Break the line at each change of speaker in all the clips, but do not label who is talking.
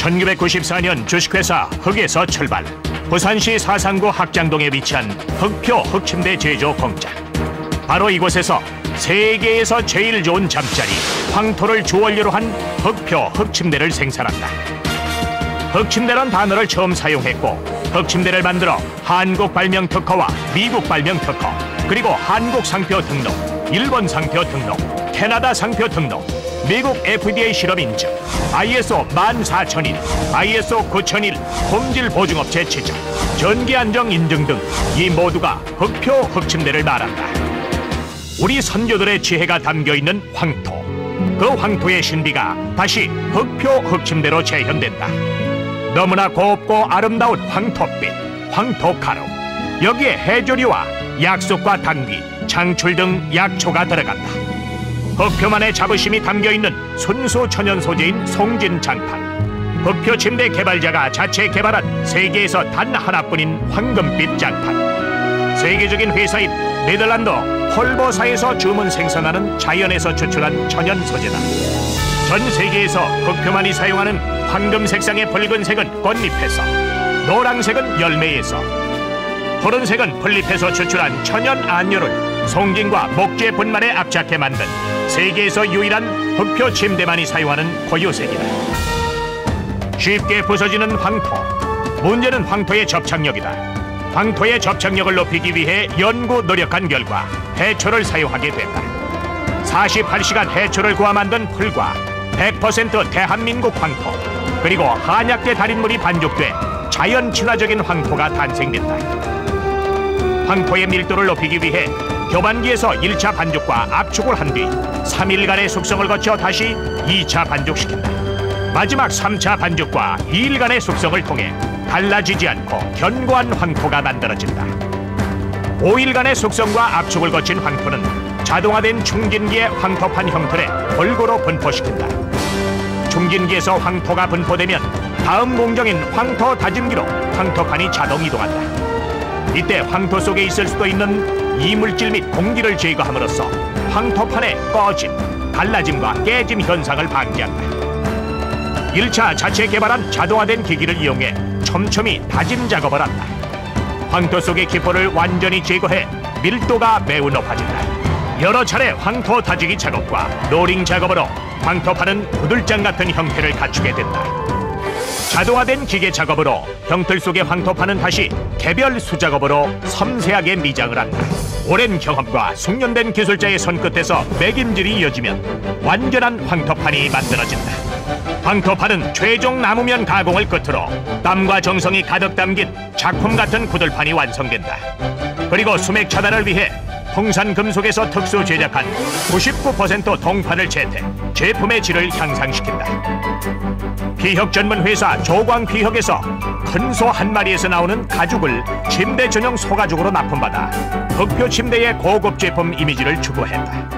1994년 주식회사 흑에서 출발. 부산시 사상구 학장동에 위치한 흑표 흑침대 제조 공장. 바로 이곳에서 세계에서 제일 좋은 잠자리 황토를 주원료로 한 흑표 흑침대를 생산한다. 흑침대란 단어를 처음 사용했고, 흑침대를 만들어 한국 발명 특허와 미국 발명 특허, 그리고 한국 상표 등록, 일본 상표 등록, 캐나다 상표 등록, 미국 FDA 실험 인증, ISO 14001, ISO 9001 품질 보증업체 지정, 전기 안정 인증 등 이 모두가 흑표 흑침대를 말한다. 우리 선조들의 지혜가 담겨있는 황토, 그 황토의 신비가 다시 흑표 흑침대로 재현된다. 너무나 곱고 아름다운 황토빛, 황토가루, 여기에 해조류와 약속과 당귀, 장출 등 약초가 들어간다. 흑표만의 자부심이 담겨있는 순수 천연 소재인 송진장판, 흑표 침대 개발자가 자체 개발한 세계에서 단 하나뿐인 황금빛 장판. 세계적인 회사인 네덜란드 폴보사에서 주문 생산하는 자연에서 추출한 천연 소재다. 전 세계에서 흑표만이 사용하는 황금 색상의 붉은색은 꽃잎에서, 노란색은 열매에서, 푸른색은 풀잎에서 추출한 천연 안료를 송진과 목재 분말에 압착해 만든 세계에서 유일한 흑표 침대만이 사용하는 고유색이다. 쉽게 부서지는 황토. 문제는 황토의 접착력이다. 황토의 접착력을 높이기 위해 연구 노력한 결과 해초를 사용하게 됐다. 48시간 해초를 구워 만든 풀과 100% 대한민국 황토, 그리고 한약재 달인물이 반죽돼 자연 친화적인 황토가 탄생된다. 황토의 밀도를 높이기 위해 교반기에서 1차 반죽과 압축을 한 뒤 3일간의 숙성을 거쳐 다시 2차 반죽시킨다. 마지막 3차 반죽과 2일간의 숙성을 통해 갈라지지 않고 견고한 황토가 만들어진다. 5일간의 숙성과 압축을 거친 황토는 자동화된 충진기의 황토판 형틀에 골고루 분포시킨다. 충진기에서 황토가 분포되면 다음 공정인 황토 다짐기로 황토판이 자동 이동한다. 이때 황토 속에 있을 수도 있는 이물질 및 공기를 제거함으로써 황토판의 꺼짐, 갈라짐과 깨짐 현상을 방지한다. 1차 자체 개발한 자동화된 기기를 이용해 촘촘히 다짐 작업을 한다. 황토 속의 기포를 완전히 제거해 밀도가 매우 높아진다. 여러 차례 황토 다지기 작업과 로링 작업으로 황토판은 구들장 같은 형태를 갖추게 된다. 자동화된 기계 작업으로 형틀 속의 황토판은 다시 개별 수작업으로 섬세하게 미장을 한다. 오랜 경험과 숙련된 기술자의 손끝에서 매김질이 이어지면 완전한 황토판이 만들어진다. 황토판은 최종 나무면 가공을 끝으로 땀과 정성이 가득 담긴 작품 같은 구들판이 완성된다. 그리고 수맥 차단을 위해 풍산 금속에서 특수 제작한 99% 동판을 채택, 제품의 질을 향상시킨다. 피혁 전문 회사 조광피혁에서 큰 소 한 마리에서 나오는 가죽을 침대 전용 소가죽으로 납품받아 흑표 침대의 고급 제품 이미지를 추구했다.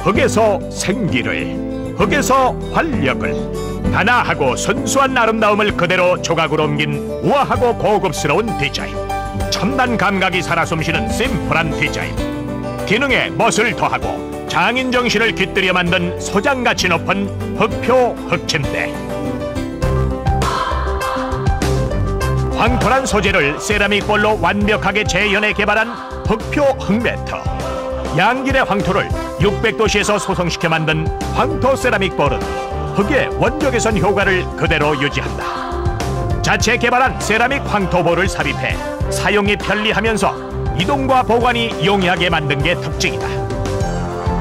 흑에서 생기를, 흑에서 활력을, 단아하고 순수한 아름다움을 그대로 조각으로 옮긴 우아하고 고급스러운 디자인, 첨단 감각이 살아 숨쉬는 심플한 디자인, 기능에 멋을 더하고 장인 정신을 깃들여 만든 소장가치 높은 흑표 흑침대. 황토란 소재를 세라믹 볼로 완벽하게 재현해 개발한 흑표 흑매트. 양질의 황토를 600도씨에서 소성시켜 만든 황토 세라믹 볼은 흑의 원적 개선 효과를 그대로 유지한다. 자체 개발한 세라믹 황토 볼을 삽입해 사용이 편리하면서 이동과 보관이 용이하게 만든 게 특징이다.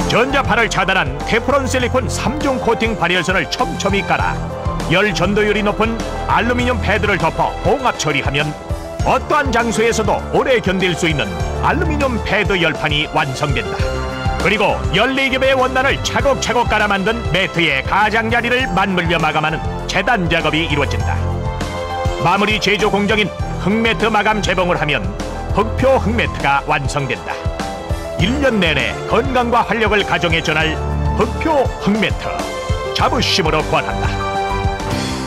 전자파를 차단한 테프론 실리콘 3중 코팅 발열선을 촘촘히 깔아 열 전도율이 높은 알루미늄 패드를 덮어 봉합 처리하면 어떠한 장소에서도 오래 견딜 수 있는 알루미늄 패드 열판이 완성된다. 그리고 14겹의 원단을 차곡차곡 깔아 만든 매트의 가장자리를 맞물려 마감하는 재단 작업이 이루어진다. 마무리 제조 공정인 흑매트 마감 재봉을 하면 흑표 흑매트가 완성된다. 1년 내내 건강과 활력을 가정에 전할 흑표 흑매트, 자부심으로 권한다.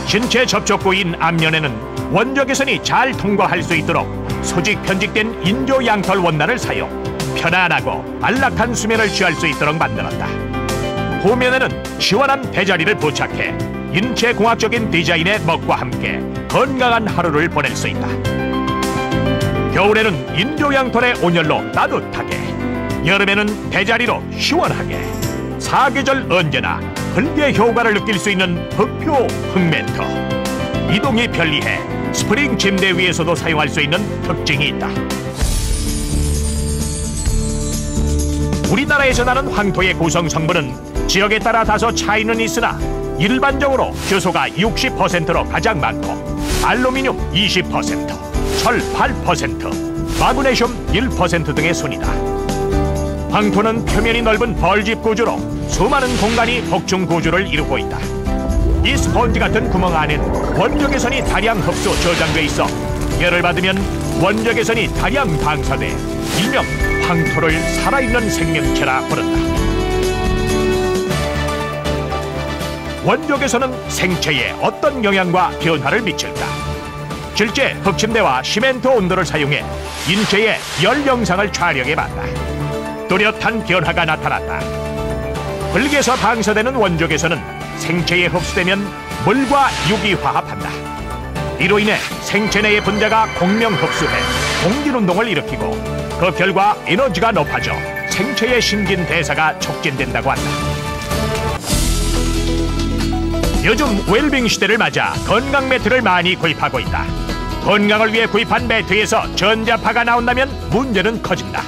신체 접촉 부위인 앞면에는 원적 개선이 잘 통과할 수 있도록 수직 편직된 인조 양털 원단을 사용, 편안하고 안락한 수면을 취할 수 있도록 만들었다. 후면에는 시원한 배자리를 부착해 인체공학적인 디자인의 멋과 함께 건강한 하루를 보낼 수 있다. 겨울에는 인조 양털의 온열로 따뜻하게, 여름에는 배자리로 시원하게, 사계절 언제나 흙의 효과를 느낄 수 있는 흑표 흑매트. 이동이 편리해 스프링 침대 위에서도 사용할 수 있는 특징이 있다. 우리나라에서 나는 황토의 구성 성분은 지역에 따라 다소 차이는 있으나 일반적으로 규소가 60%로 가장 많고 알루미늄 20%, 철 8%, 마그네슘 1% 등의 순이다. 황토는 표면이 넓은 벌집 구조로 수많은 공간이 복층 구조를 이루고 있다. 이 스펀지 같은 구멍 안엔 원적외선이 다량 흡수 저장돼 있어 열을 받으면 원적외선이 다량 방사돼 일명 황토를 살아있는 생명체라 부른다. 원적외선은 생체에 어떤 영향과 변화를 미칠까? 실제 흑침대와 시멘트 온도를 사용해 인체의 열 영상을 촬영해봤다. 뚜렷한 변화가 나타났다. 흙에서 방사되는 원적외선은 생체에 흡수되면 물과 유기화합한다. 이로 인해 생체 내의 분자가 공명 흡수해 공진운동을 일으키고 그 결과 에너지가 높아져 생체의 신진대사가 촉진된다고 한다. 요즘 웰빙 시대를 맞아 건강 매트를 많이 구입하고 있다. 건강을 위해 구입한 매트에서 전자파가 나온다면 문제는 커진다.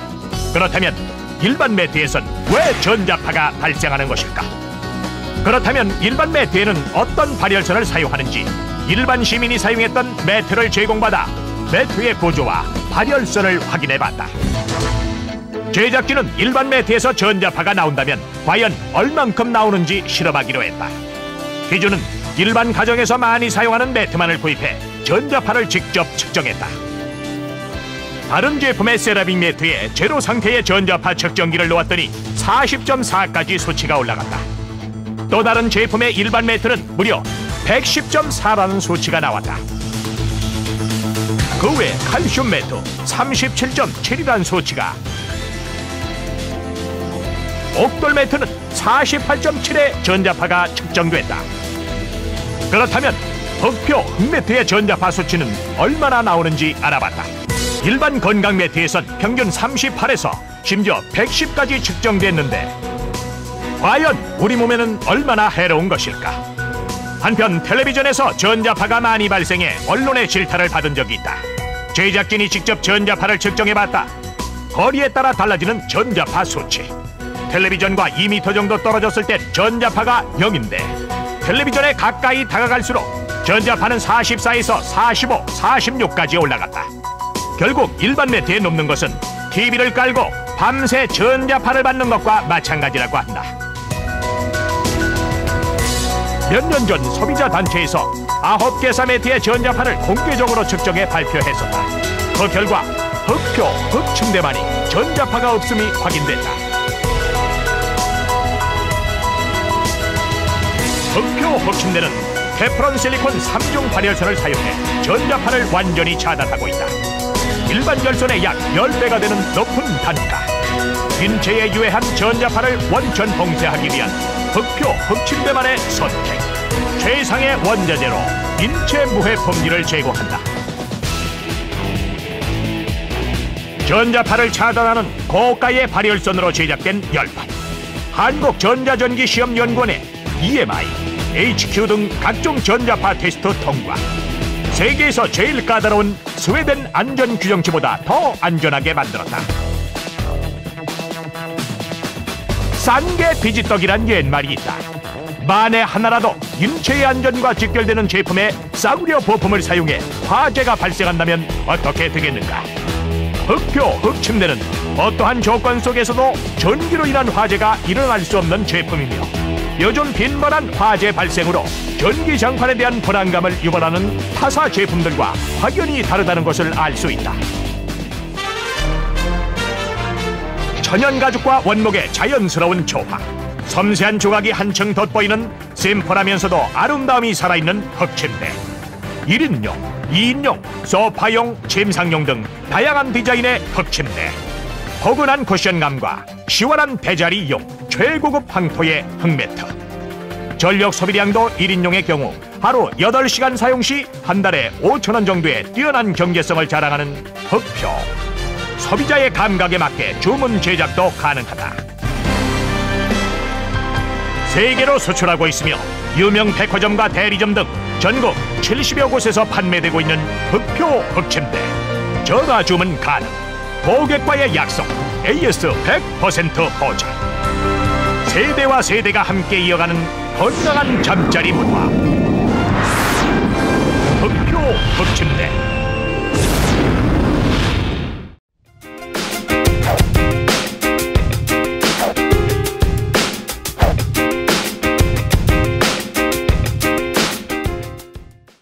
그렇다면 일반 매트에선 왜 전자파가 발생하는 것일까? 그렇다면 일반 매트에는 어떤 발열선을 사용하는지 일반 시민이 사용했던 매트를 제공받아 매트의 구조와 발열선을 확인해봤다. 제작진은 일반 매트에서 전자파가 나온다면 과연 얼만큼 나오는지 실험하기로 했다. 기준은 일반 가정에서 많이 사용하는 매트만을 구입해 전자파를 직접 측정했다. 다른 제품의 세라믹 매트에 제로 상태의 전자파 측정기를 놓았더니 40.4까지 수치가 올라갔다. 또 다른 제품의 일반 매트는 무려 110.4라는 수치가 나왔다. 그 외 칼슘 매트 37.7이라는 수치가, 옥돌 매트는 48.7의 전자파가 측정됐다. 그렇다면 흑표 흑매트의 전자파 수치는 얼마나 나오는지 알아봤다. 일반 건강 매트에선 평균 38에서 심지어 110까지 측정됐는데 과연 우리 몸에는 얼마나 해로운 것일까? 한편 텔레비전에서 전자파가 많이 발생해 언론의 질타를 받은 적이 있다. 제작진이 직접 전자파를 측정해봤다. 거리에 따라 달라지는 전자파 수치. 텔레비전과 2m 정도 떨어졌을 땐 전자파가 0인데 텔레비전에 가까이 다가갈수록 전자파는 44에서 45, 46까지 올라갔다. 결국 일반 매트에 눕는 것은 TV를 깔고 밤새 전자파를 받는 것과 마찬가지라고 한다. 몇 년 전 소비자 단체에서 9개사 매트의 전자파를 공개적으로 측정해 발표했었다. 그 결과 흑표, 흑침대만이 전자파가 없음이 확인됐다. 흑표, 흑침대는 테프론 실리콘 3중 발열선을 사용해 전자파를 완전히 차단하고 있다. 일반 열선의 약 10배가 되는 높은 단가, 인체에 유해한 전자파를 원천 봉쇄하기 위한 흑표, 흑침대만의 선택, 최상의 원자재로 인체 무해 품질을 제공한다. 전자파를 차단하는 고가의 발열선으로 제작된 열판, 한국전자전기시험연구원의 EMI, HQ 등 각종 전자파 테스트 통과, 세계에서 제일 까다로운 스웨덴 안전규정치보다 더 안전하게 만들었다. 싼 게 비지떡이란 옛말이 있다. 만에 하나라도 인체의 안전과 직결되는 제품에 싸구려 부품을 사용해 화재가 발생한다면 어떻게 되겠는가? 흑표, 흑침대는 어떠한 조건 속에서도 전기로 인한 화재가 일어날 수 없는 제품이며 요즘 빈번한 화재 발생으로 전기 장판에 대한 불안감을 유발하는 타사 제품들과 확연히 다르다는 것을 알 수 있다. 천연 가죽과 원목의 자연스러운 조화, 섬세한 조각이 한층 돋보이는 심플하면서도 아름다움이 살아있는 흑침대. 1인용, 2인용, 소파용, 침상용 등 다양한 디자인의 흑침대. 포근한 쿠션감과 시원한 배자리 이용 최고급 황토의 흑매트. 전력 소비량도 1인용의 경우 하루 8시간 사용 시 한 달에 5,000원 정도의 뛰어난 경제성을 자랑하는 흑표. 소비자의 감각에 맞게 주문 제작도 가능하다. 세계로 수출하고 있으며 유명 백화점과 대리점 등 전국 70여 곳에서 판매되고 있는 흑표 흑침대. 전화 주문 가능. 고객과의 약속. AS 100% 보장. 세대와 세대가 함께 이어가는 건강한 잠자리 문화. 흑표 흑침대.